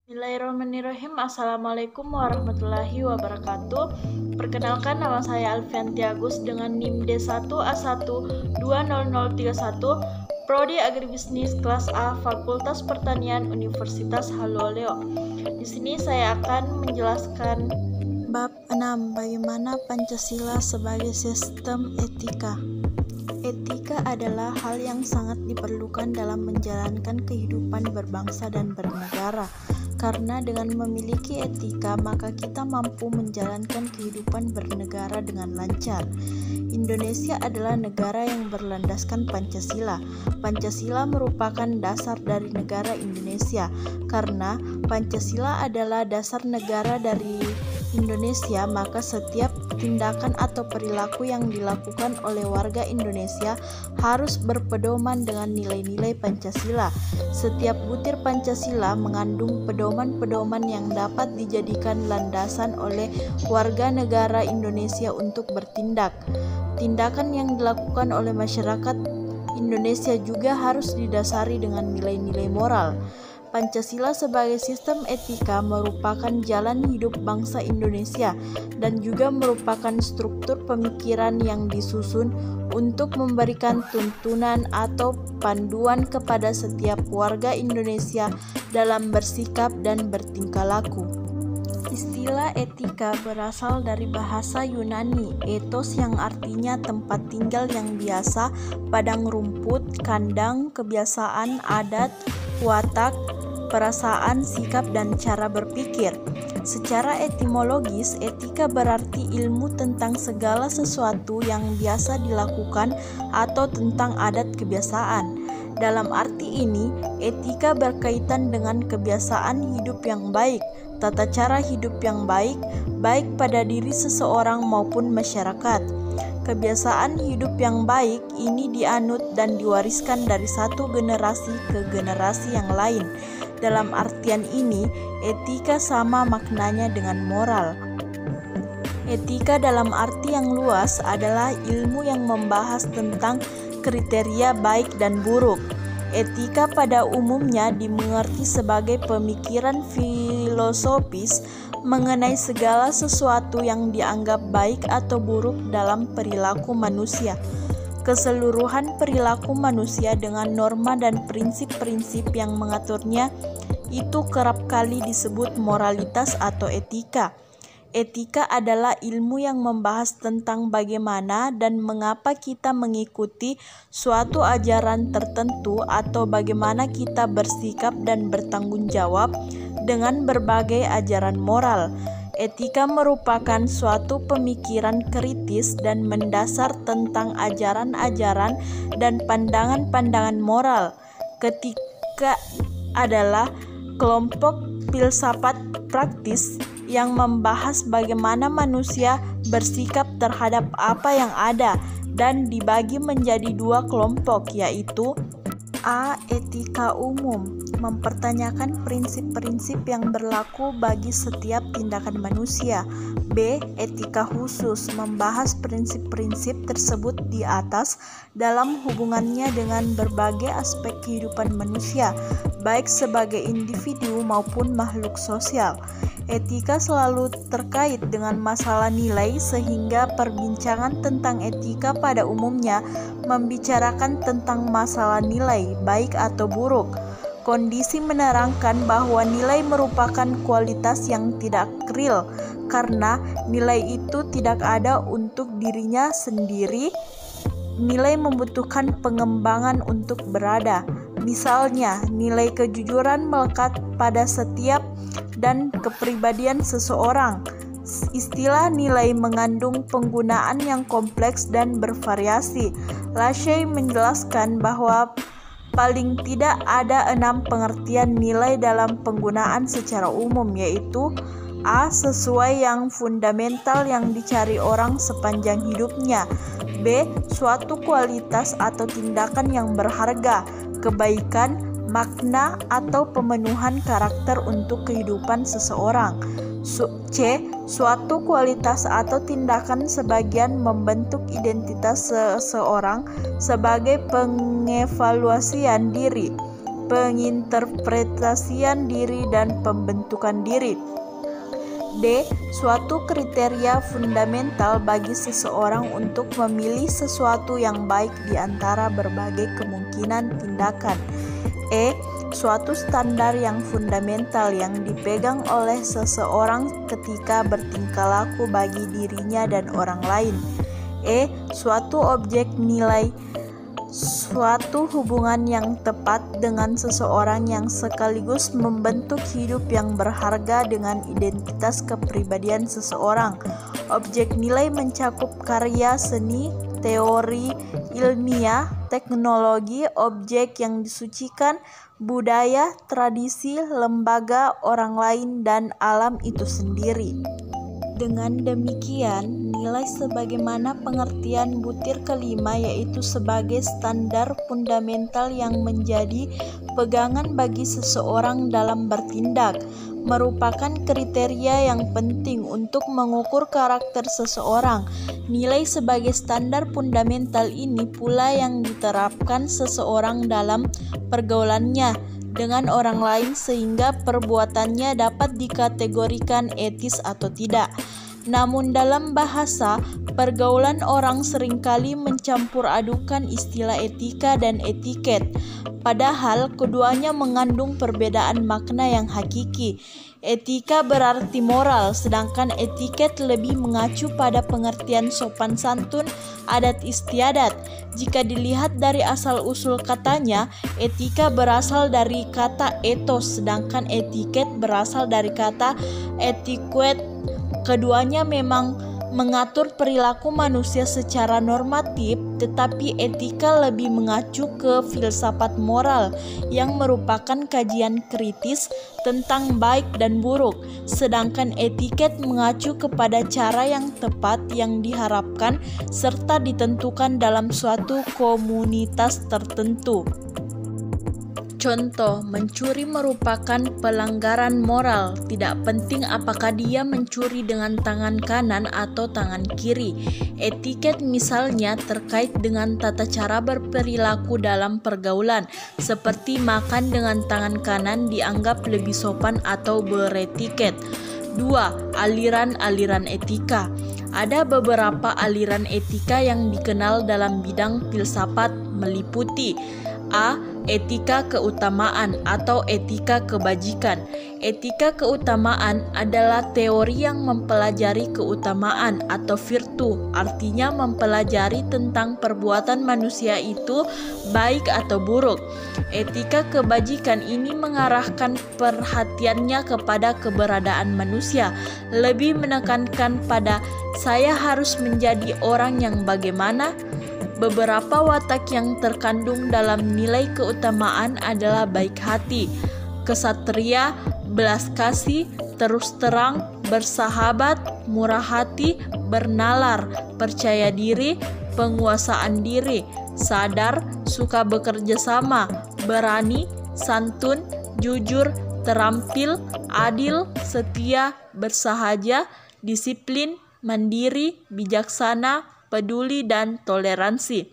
Bismillahirrahmanirrahim. Assalamualaikum warahmatullahi wabarakatuh. Perkenalkan, nama saya Alfianti Agus dengan NIM D1A1200031, Prodi Agribisnis kelas A, Fakultas Pertanian, Universitas Haloleo. Di sini saya akan menjelaskan Bab 6. Bagaimana Pancasila sebagai sistem etika. Etika adalah hal yang sangat diperlukan dalam menjalankan kehidupan berbangsa dan bernegara. Karena dengan memiliki etika, maka kita mampu menjalankan kehidupan bernegara dengan lancar. Indonesia adalah negara yang berlandaskan Pancasila. Pancasila merupakan dasar dari negara Indonesia, karena Pancasila adalah dasar negara dari Indonesia, maka setiap tindakan atau perilaku yang dilakukan oleh warga Indonesia harus berpedoman dengan nilai-nilai Pancasila. Setiap butir Pancasila mengandung pedoman-pedoman yang dapat dijadikan landasan oleh warga negara Indonesia untuk bertindak. Tindakan yang dilakukan oleh masyarakat Indonesia juga harus didasari dengan nilai-nilai moral. Pancasila sebagai sistem etika merupakan jalan hidup bangsa Indonesia dan juga merupakan struktur pemikiran yang disusun untuk memberikan tuntunan atau panduan kepada setiap warga Indonesia dalam bersikap dan bertingkah laku. Istilah etika berasal dari bahasa Yunani, ethos yang artinya tempat tinggal yang biasa, padang rumput, kandang, kebiasaan, adat, watak, perasaan, sikap, dan cara berpikir. Secara etimologis, etika berarti ilmu tentang segala sesuatu yang biasa dilakukan atau tentang adat kebiasaan. Dalam arti ini, etika berkaitan dengan kebiasaan hidup yang baik, tata cara hidup yang baik, baik pada diri seseorang maupun masyarakat. Kebiasaan hidup yang baik ini dianut dan diwariskan dari satu generasi ke generasi yang lain. Dalam artian ini, etika sama maknanya dengan moral. Etika dalam arti yang luas adalah ilmu yang membahas tentang kriteria baik dan buruk. Etika pada umumnya dimengerti sebagai pemikiran filosofis mengenai segala sesuatu yang dianggap baik atau buruk dalam perilaku manusia. Keseluruhan perilaku manusia dengan norma dan prinsip-prinsip yang mengaturnya itu kerap kali disebut moralitas atau etika. Etika adalah ilmu yang membahas tentang bagaimana dan mengapa kita mengikuti suatu ajaran tertentu atau bagaimana kita bersikap dan bertanggung jawab dengan berbagai ajaran moral. Etika merupakan suatu pemikiran kritis dan mendasar tentang ajaran-ajaran dan pandangan-pandangan moral. Ketika adalah kelompok filsafat praktis yang membahas bagaimana manusia bersikap terhadap apa yang ada dan dibagi menjadi dua kelompok, yaitu A. Etika umum, mempertanyakan prinsip-prinsip yang berlaku bagi setiap tindakan manusia. B. Etika khusus, membahas prinsip-prinsip tersebut di atas dalam hubungannya dengan berbagai aspek kehidupan manusia, baik sebagai individu maupun makhluk sosial. Etika selalu terkait dengan masalah nilai, sehingga perbincangan tentang etika pada umumnya membicarakan tentang masalah nilai, baik atau buruk. Kondisi menerangkan bahwa nilai merupakan kualitas yang tidak real, karena nilai itu tidak ada untuk dirinya sendiri. Nilai membutuhkan pengembangan untuk berada. Misalnya, nilai kejujuran melekat pada setiap dan kepribadian seseorang. Istilah nilai mengandung penggunaan yang kompleks dan bervariasi. Lachey menjelaskan bahwa paling tidak ada 6 pengertian nilai dalam penggunaan secara umum, yaitu A. Sesuai yang fundamental yang dicari orang sepanjang hidupnya. B. Suatu kualitas atau tindakan yang berharga, kebaikan, makna, atau pemenuhan karakter untuk kehidupan seseorang. C. Suatu kualitas atau tindakan sebagian membentuk identitas seseorang sebagai pengevaluasian diri. penginterpretasian diri dan pembentukan diri. D. Suatu kriteria fundamental bagi seseorang untuk memilih sesuatu yang baik di antara berbagai kemungkinan tindakan. E. Suatu standar yang fundamental yang dipegang oleh seseorang ketika bertingkah laku bagi dirinya dan orang lain. E. Suatu objek nilai, suatu hubungan yang tepat dengan seseorang yang sekaligus membentuk hidup yang berharga dengan identitas kepribadian seseorang. Objek nilai mencakup karya seni, teori ilmiah, teknologi, objek yang disucikan, budaya, tradisi, lembaga, orang lain, dan alam itu sendiri. Dengan demikian, nilai sebagaimana pengertian butir kelima yaitu sebagai standar fundamental yang menjadi pegangan bagi seseorang dalam bertindak, merupakan kriteria yang penting untuk mengukur karakter seseorang. Nilai sebagai standar fundamental ini pula yang diterapkan seseorang dalam pergaulannya dengan orang lain sehingga perbuatannya dapat dikategorikan etis atau tidak. Namun dalam bahasa pergaulan orang seringkali mencampur adukan istilah etika dan etiket, padahal keduanya mengandung perbedaan makna yang hakiki. Etika berarti moral, sedangkan etiket lebih mengacu pada pengertian sopan santun, adat istiadat. Jika dilihat dari asal-usul katanya, etika berasal dari kata ethos, sedangkan etiket berasal dari kata etiquette. Keduanya memang mengatur perilaku manusia secara normatif, tetapi etika lebih mengacu ke filsafat moral yang merupakan kajian kritis tentang baik dan buruk, sedangkan etiket mengacu kepada cara yang tepat yang diharapkan serta ditentukan dalam suatu komunitas tertentu. Contoh, mencuri merupakan pelanggaran moral. Tidak penting apakah dia mencuri dengan tangan kanan atau tangan kiri. Etiket misalnya terkait dengan tata cara berperilaku dalam pergaulan, seperti makan dengan tangan kanan dianggap lebih sopan atau beretiket. 2. Aliran-aliran etika. Ada beberapa aliran etika yang dikenal dalam bidang filsafat meliputi A. Etika keutamaan atau etika kebajikan. Etika keutamaan adalah teori yang mempelajari keutamaan atau virtu, artinya mempelajari tentang perbuatan manusia itu baik atau buruk. Etika kebajikan ini mengarahkan perhatiannya kepada keberadaan manusia, lebih menekankan pada saya harus menjadi orang yang bagaimana. Beberapa watak yang terkandung dalam nilai keutamaan adalah baik hati, kesatria, belas kasih, terus terang, bersahabat, murah hati, bernalar, percaya diri, penguasaan diri, sadar, suka bekerja sama, berani, santun, jujur, terampil, adil, setia, bersahaja, disiplin, mandiri, bijaksana, peduli, dan toleransi.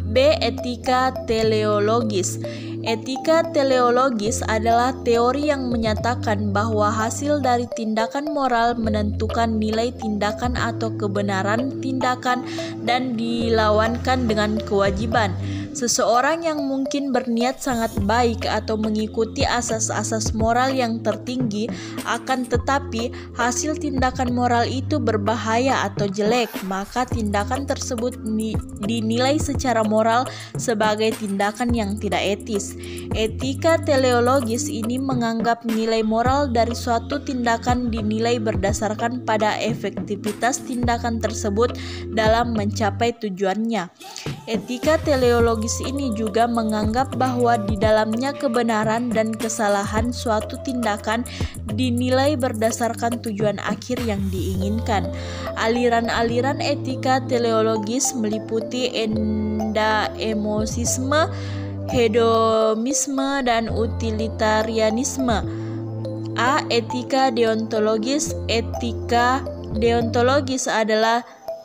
B. Etika teleologis. Etika teleologis adalah teori yang menyatakan bahwa hasil dari tindakan moral menentukan nilai tindakan atau kebenaran tindakan dan dilawankan dengan kewajiban. Seseorang yang mungkin berniat sangat baik atau mengikuti asas-asas moral yang tertinggi, akan tetapi hasil tindakan moral itu berbahaya atau jelek, maka tindakan tersebut dinilai secara moral sebagai tindakan yang tidak etis. Etika teleologis ini menganggap nilai moral dari suatu tindakan dinilai berdasarkan pada efektivitas tindakan tersebut dalam mencapai tujuannya. Etika teleologis ini juga menganggap bahwa di dalamnya kebenaran dan kesalahan suatu tindakan dinilai berdasarkan tujuan akhir yang diinginkan. Aliran-aliran etika teleologis meliputi endaemosisme, hedonisme, dan utilitarianisme. A. Etika deontologis. Etika deontologis adalah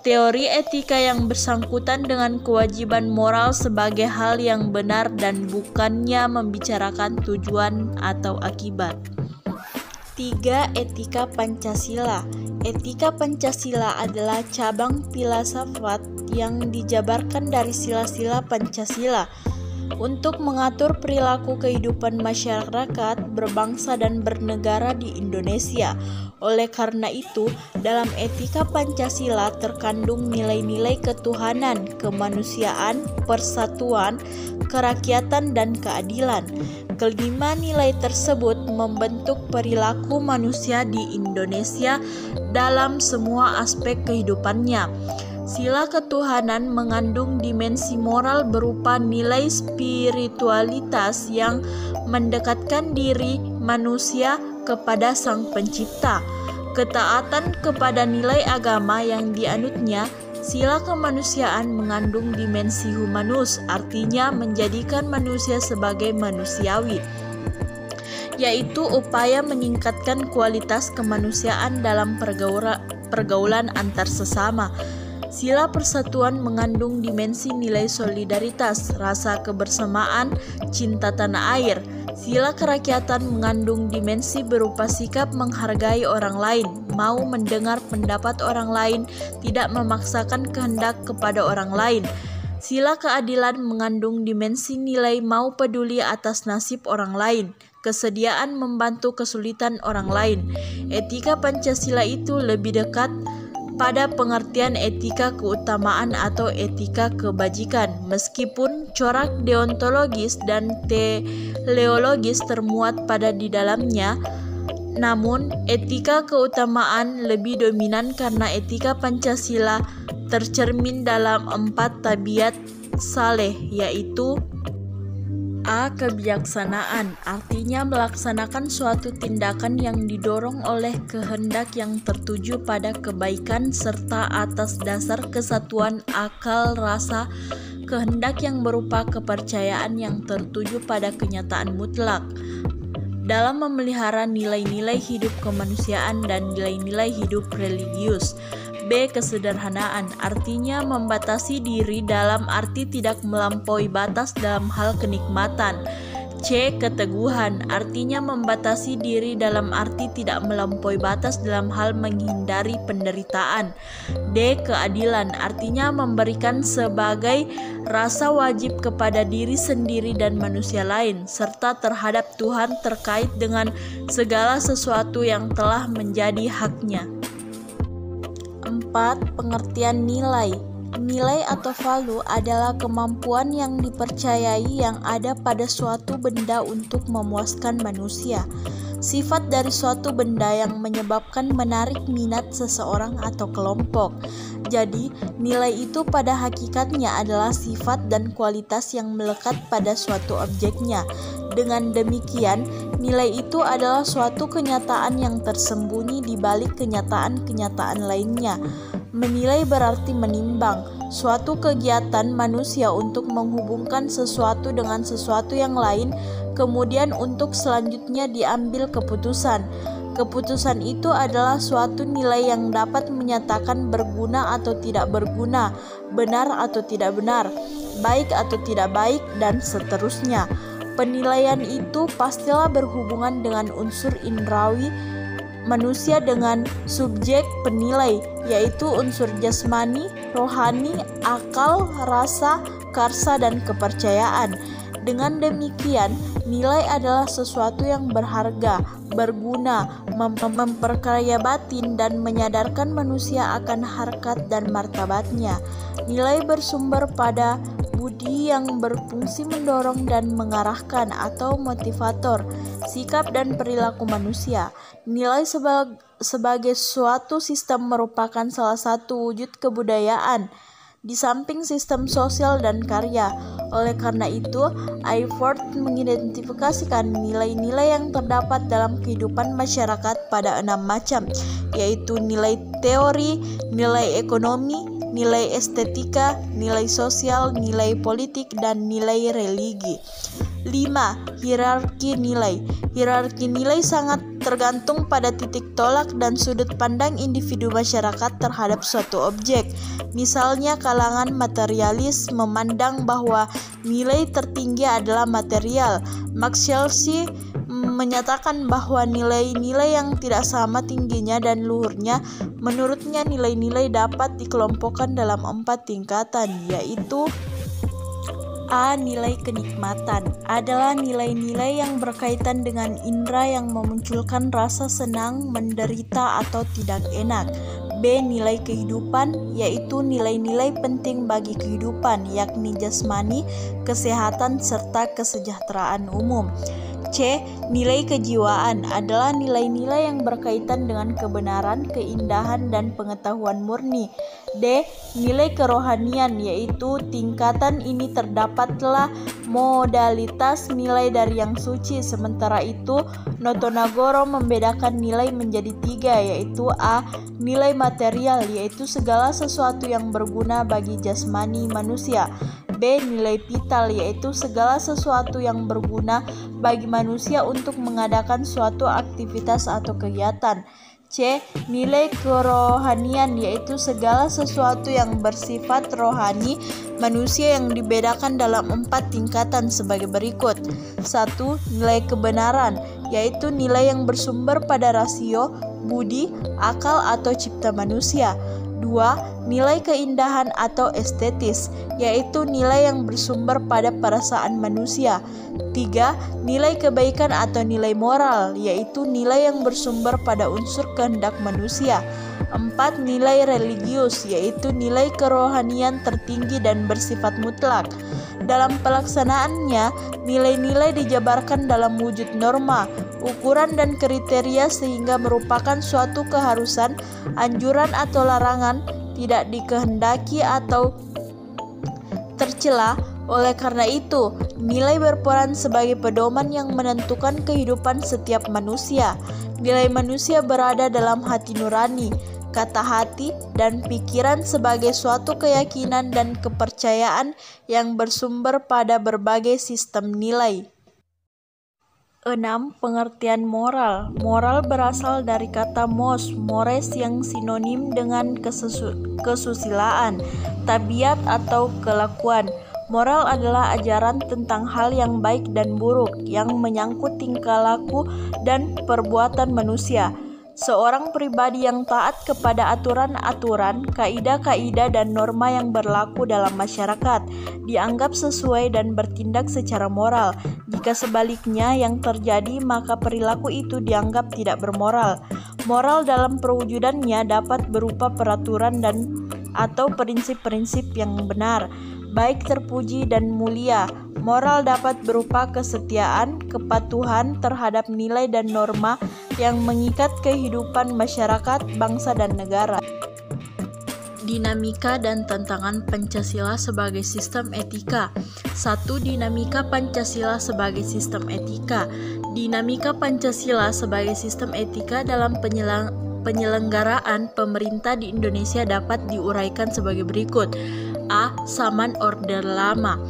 teori etika yang bersangkutan dengan kewajiban moral sebagai hal yang benar dan bukannya membicarakan tujuan atau akibat. 3. Etika Pancasila. Etika Pancasila adalah cabang filsafat yang dijabarkan dari sila-sila Pancasila untuk mengatur perilaku kehidupan masyarakat berbangsa dan bernegara di Indonesia. Oleh karena itu, dalam etika Pancasila terkandung nilai-nilai ketuhanan, kemanusiaan, persatuan, kerakyatan, dan keadilan. Kelima nilai tersebut membentuk perilaku manusia di Indonesia dalam semua aspek kehidupannya. Sila ketuhanan mengandung dimensi moral berupa nilai spiritualitas yang mendekatkan diri manusia kepada Sang Pencipta. Ketaatan kepada nilai agama yang dianutnya. Sila kemanusiaan mengandung dimensi humanus, artinya menjadikan manusia sebagai manusiawi, yaitu upaya meningkatkan kualitas kemanusiaan dalam pergaulan antar sesama. Sila persatuan mengandung dimensi nilai solidaritas, rasa kebersamaan, cinta tanah air. Sila kerakyatan mengandung dimensi berupa sikap menghargai orang lain, mau mendengar pendapat orang lain, tidak memaksakan kehendak kepada orang lain. Sila keadilan mengandung dimensi nilai mau peduli atas nasib orang lain, kesediaan membantu kesulitan orang lain. Etika Pancasila itu lebih dekat pada pengertian etika keutamaan atau etika kebajikan, meskipun corak deontologis dan teleologis termuat pada di dalamnya. Namun, etika keutamaan lebih dominan karena etika Pancasila tercermin dalam 4 tabiat saleh, yaitu A. Kebijaksanaan, artinya melaksanakan suatu tindakan yang didorong oleh kehendak yang tertuju pada kebaikan serta atas dasar kesatuan akal rasa, kehendak yang berupa kepercayaan yang tertuju pada kenyataan mutlak dalam memelihara nilai-nilai hidup kemanusiaan dan nilai-nilai hidup religius. B. Kesederhanaan, artinya membatasi diri dalam arti tidak melampaui batas dalam hal kenikmatan. C. Keteguhan, artinya membatasi diri dalam arti tidak melampaui batas dalam hal menghindari penderitaan. D. Keadilan, artinya memberikan sebagai rasa wajib kepada diri sendiri dan manusia lain, serta terhadap Tuhan terkait dengan segala sesuatu yang telah menjadi haknya. 4. Pengertian nilai. Nilai atau value adalah kemampuan yang dipercayai yang ada pada suatu benda untuk memuaskan manusia. Sifat dari suatu benda yang menyebabkan menarik minat seseorang atau kelompok. Jadi, nilai itu pada hakikatnya adalah sifat dan kualitas yang melekat pada suatu objeknya. Dengan demikian, nilai itu adalah suatu kenyataan yang tersembunyi di balik kenyataan-kenyataan lainnya. Menilai berarti menimbang suatu kegiatan manusia untuk menghubungkan sesuatu dengan sesuatu yang lain, kemudian untuk selanjutnya diambil keputusan. Keputusan itu adalah suatu nilai yang dapat menyatakan berguna atau tidak berguna, benar atau tidak benar, baik atau tidak baik, dan seterusnya. Penilaian itu pastilah berhubungan dengan unsur indrawi manusia dengan subjek penilai, yaitu unsur jasmani, rohani, akal, rasa, karsa, dan kepercayaan. Dengan demikian, nilai adalah sesuatu yang berharga, berguna, memperkaya batin, dan menyadarkan manusia akan harkat dan martabatnya. Nilai bersumber pada budi yang berfungsi mendorong dan mengarahkan atau motivator sikap dan perilaku manusia. Nilai sebagai suatu sistem merupakan salah satu wujud kebudayaan di samping sistem sosial dan karya. Oleh karena itu, Iford mengidentifikasikan nilai-nilai yang terdapat dalam kehidupan masyarakat pada 6 macam, yaitu nilai teori, nilai ekonomi, nilai estetika, nilai sosial, nilai politik, dan nilai religi. 5. Hierarki nilai. Hierarki nilai sangat tergantung pada titik tolak dan sudut pandang individu masyarakat terhadap suatu objek. Misalnya kalangan materialis memandang bahwa nilai tertinggi adalah material. Max Schellschi menyatakan bahwa nilai-nilai yang tidak sama tingginya dan luhurnya, menurutnya nilai-nilai dapat dikelompokkan dalam 4 tingkatan, yaitu A. Nilai kenikmatan adalah nilai-nilai yang berkaitan dengan indera yang memunculkan rasa senang, menderita, atau tidak enak. B. Nilai kehidupan yaitu nilai-nilai penting bagi kehidupan, yakni jasmani, kesehatan, serta kesejahteraan umum. C. Nilai kejiwaan adalah nilai-nilai yang berkaitan dengan kebenaran, keindahan, dan pengetahuan murni. D. Nilai kerohanian yaitu tingkatan ini terdapatlah modalitas nilai dari yang suci. Sementara itu, Notonagoro membedakan nilai menjadi 3, yaitu A. Nilai material yaitu segala sesuatu yang berguna bagi jasmani manusia. B. Nilai vital yaitu segala sesuatu yang berguna bagi manusia untuk mengadakan suatu aktivitas atau kegiatan. C. Nilai kerohanian yaitu segala sesuatu yang bersifat rohani manusia yang dibedakan dalam 4 tingkatan sebagai berikut. 1. Nilai kebenaran yaitu nilai yang bersumber pada rasio, budi, akal atau cipta manusia. 2. Nilai keindahan atau estetis yaitu nilai yang bersumber pada perasaan manusia. 3. Nilai kebaikan atau nilai moral yaitu nilai yang bersumber pada unsur kehendak manusia. 4. Nilai religius yaitu nilai kerohanian tertinggi dan bersifat mutlak. Dalam pelaksanaannya, nilai-nilai dijabarkan dalam wujud norma, ukuran dan kriteria sehingga merupakan suatu keharusan, anjuran atau larangan, tidak dikehendaki atau tercela. Oleh karena itu, nilai berperan sebagai pedoman yang menentukan kehidupan setiap manusia. Nilai manusia berada dalam hati nurani, kata hati, dan pikiran sebagai suatu keyakinan dan kepercayaan yang bersumber pada berbagai sistem nilai. 6. Pengertian moral. Moral berasal dari kata mores yang sinonim dengan kesusilaan, tabiat atau kelakuan. Moral adalah ajaran tentang hal yang baik dan buruk yang menyangkut tingkah laku dan perbuatan manusia. Seorang pribadi yang taat kepada aturan-aturan, kaidah-kaidah dan norma yang berlaku dalam masyarakat dianggap sesuai dan bertindak secara moral. Jika sebaliknya yang terjadi, maka perilaku itu dianggap tidak bermoral. Moral dalam perwujudannya dapat berupa peraturan dan atau prinsip-prinsip yang benar, baik, terpuji, dan mulia. Moral dapat berupa kesetiaan, kepatuhan terhadap nilai dan norma yang mengikat kehidupan masyarakat, bangsa, dan negara. Dinamika dan tantangan Pancasila sebagai sistem etika. 1. Dinamika Pancasila sebagai sistem etika. Dinamika Pancasila sebagai sistem etika dalam penyelenggaraan pemerintah di Indonesia dapat diuraikan sebagai berikut. A. Zaman Orde Lama.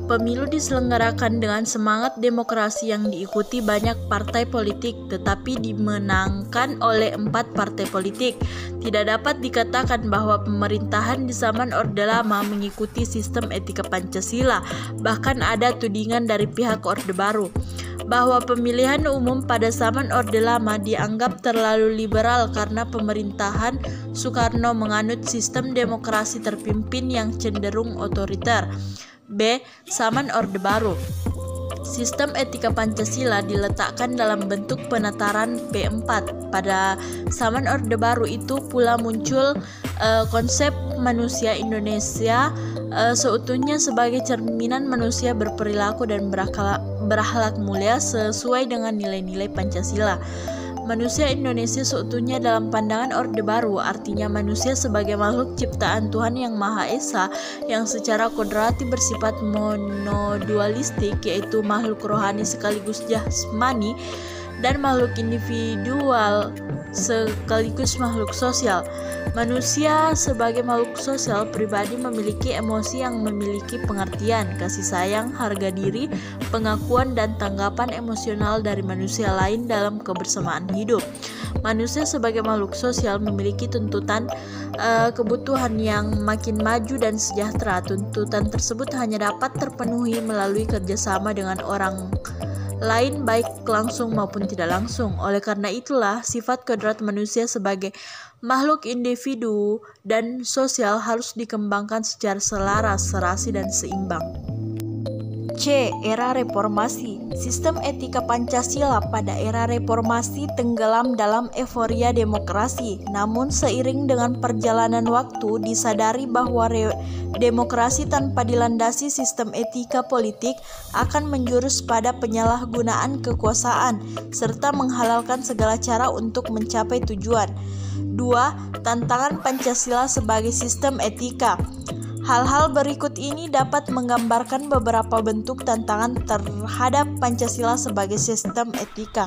Pemilu diselenggarakan dengan semangat demokrasi yang diikuti banyak partai politik, tetapi dimenangkan oleh 4 partai politik. Tidak dapat dikatakan bahwa pemerintahan di zaman Orde Lama mengikuti sistem etika Pancasila. Bahkan ada tudingan dari pihak Orde Baru bahwa pemilihan umum pada zaman Orde Lama dianggap terlalu liberal karena pemerintahan Soekarno menganut sistem demokrasi terpimpin yang cenderung otoriter. B. Zaman Orde Baru. Sistem etika Pancasila diletakkan dalam bentuk penataran P4. Pada zaman Orde Baru itu pula muncul konsep manusia Indonesia seutuhnya sebagai cerminan manusia berperilaku dan berakhlak mulia sesuai dengan nilai-nilai Pancasila. Manusia Indonesia seutuhnya dalam pandangan Orde Baru artinya manusia sebagai makhluk ciptaan Tuhan Yang Maha Esa yang secara kodrati bersifat monodualistik, yaitu makhluk rohani sekaligus jasmani. dan makhluk individual sekaligus makhluk sosial. Manusia sebagai makhluk sosial pribadi memiliki emosi yang memiliki pengertian, kasih sayang, harga diri, pengakuan, dan tanggapan emosional dari manusia lain dalam kebersamaan hidup. Manusia sebagai makhluk sosial memiliki tuntutan kebutuhan yang makin maju dan sejahtera. Tuntutan tersebut hanya dapat terpenuhi melalui kerjasama dengan orang lain, baik langsung maupun tidak langsung. Oleh karena itulah, sifat kodrat manusia sebagai makhluk individu dan sosial harus dikembangkan secara selaras, serasi, dan seimbang. C. Era Reformasi. Sistem etika Pancasila pada era reformasi tenggelam dalam euforia demokrasi. Namun seiring dengan perjalanan waktu disadari bahwa demokrasi tanpa dilandasi sistem etika politik akan menjurus pada penyalahgunaan kekuasaan serta menghalalkan segala cara untuk mencapai tujuan. 2. Tantangan Pancasila sebagai sistem etika. Hal-hal berikut ini dapat menggambarkan beberapa bentuk tantangan terhadap Pancasila sebagai sistem etika.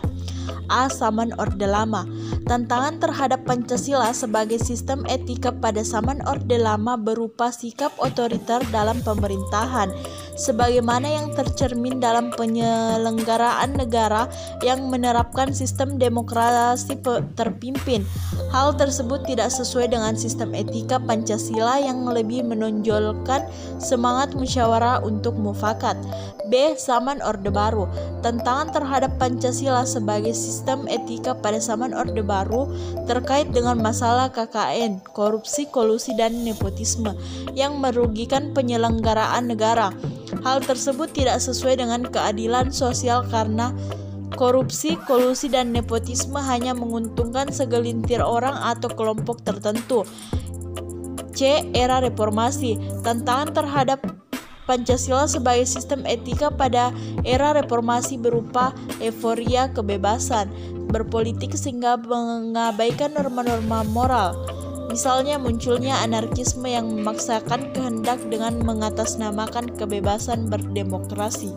A. Zaman Orde Lama. Tantangan terhadap Pancasila sebagai sistem etika pada zaman Orde Lama berupa sikap otoriter dalam pemerintahan, sebagaimana yang tercermin dalam penyelenggaraan negara yang menerapkan sistem demokrasi terpimpin. Hal tersebut tidak sesuai dengan sistem etika Pancasila yang lebih menonjolkan semangat musyawarah untuk mufakat. B. Zaman Orde Baru. Tantangan terhadap Pancasila sebagai sistem etika pada zaman Orde Baru terkait dengan masalah KKN, korupsi, kolusi, dan nepotisme yang merugikan penyelenggaraan negara. Hal tersebut tidak sesuai dengan keadilan sosial karena korupsi, kolusi, dan nepotisme hanya menguntungkan segelintir orang atau kelompok tertentu. C. Era Reformasi. Tantangan terhadap Pancasila sebagai sistem etika pada era reformasi berupa euforia kebebasan berpolitik sehingga mengabaikan norma-norma moral. Misalnya munculnya anarkisme yang memaksakan kehendak dengan mengatasnamakan kebebasan berdemokrasi.